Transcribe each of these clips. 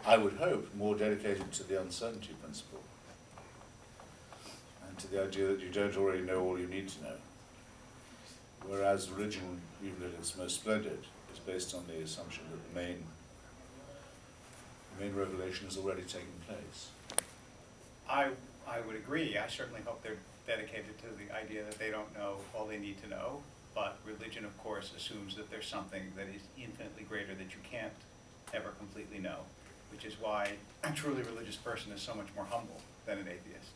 I would hope, more dedicated to the uncertainty principle and to the idea that you don't already know all you need to know. Whereas religion, even at its most splendid, is based on the assumption that the main revelation has already taken place. I would agree. I certainly hope they're dedicated to the idea that they don't know all they need to know, but religion, of course, assumes that there's something that is infinitely greater that you can't ever completely know, which is why a truly religious person is so much more humble than an atheist.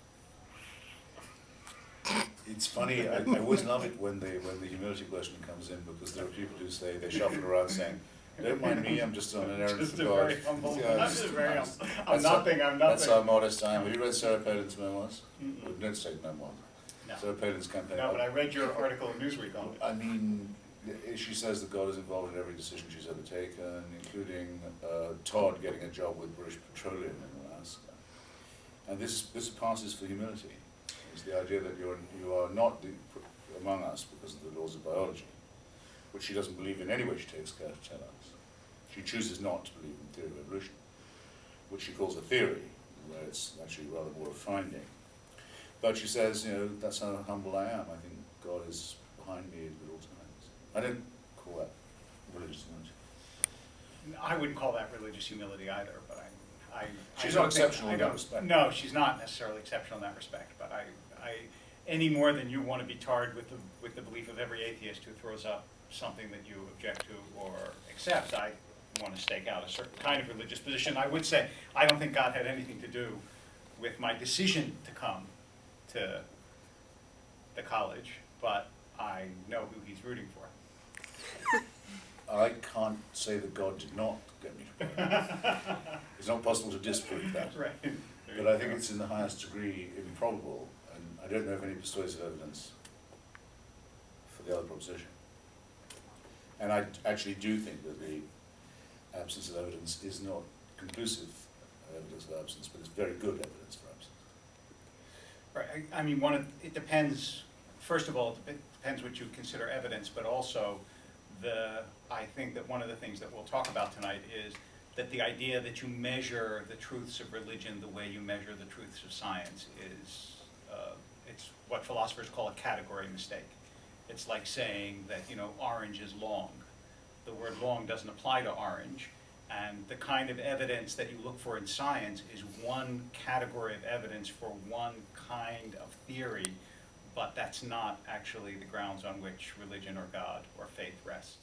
It's funny, I always love it when the humility question comes in, because there are people who say, they shuffle around saying, don't mind me, I'm just on an errand Just for a God. very humble, Yeah, I'm just very nice. humble. I'm nothing. That's how modest I am. Have you read Sarah Palin's memoirs? Mm-mm. No, take memoir. No. Sarah Palin's campaign. No, but I read your article in Newsweek on it. I mean, she says that God is involved in every decision she's ever taken, including Todd getting a job with British Petroleum in Alaska. And this passes for humility. It's the idea that you are not among us because of the laws of biology, which she doesn't believe in anyway. She takes care to tell us. She chooses not to believe in theory of evolution, which she calls a theory, where it's actually rather more a finding. But she says, that's how humble I am. I think God is behind me at all times. I don't call that religious humility. I wouldn't call that religious humility either, but She's not exceptional in that respect. No, she's not necessarily exceptional in that respect, but I any more than you want to be tarred with the belief of every atheist who throws up something that you object to or accept, I want to stake out a certain kind of religious position. I would say I don't think God had anything to do with my decision to come to the college, but I know who he's rooting for. I can't say that God did not get me to pray. It's not possible to disprove that. Right. But I think it's in the highest degree improbable, and I don't know of any persuasive evidence for the other proposition. And I actually do think that the absence of evidence is not conclusive evidence of absence, but it's very good evidence for absence. Right. I mean, it depends. First of all, it depends what you consider evidence, but also I think that one of the things that we'll talk about tonight is that the idea that you measure the truths of religion the way you measure the truths of science is it's what philosophers call a category mistake. It's like saying that orange is long. The word long doesn't apply to orange, and the kind of evidence that you look for in science is one category of evidence for one kind of theory, but that's not actually the grounds on which religion or God or faith rests.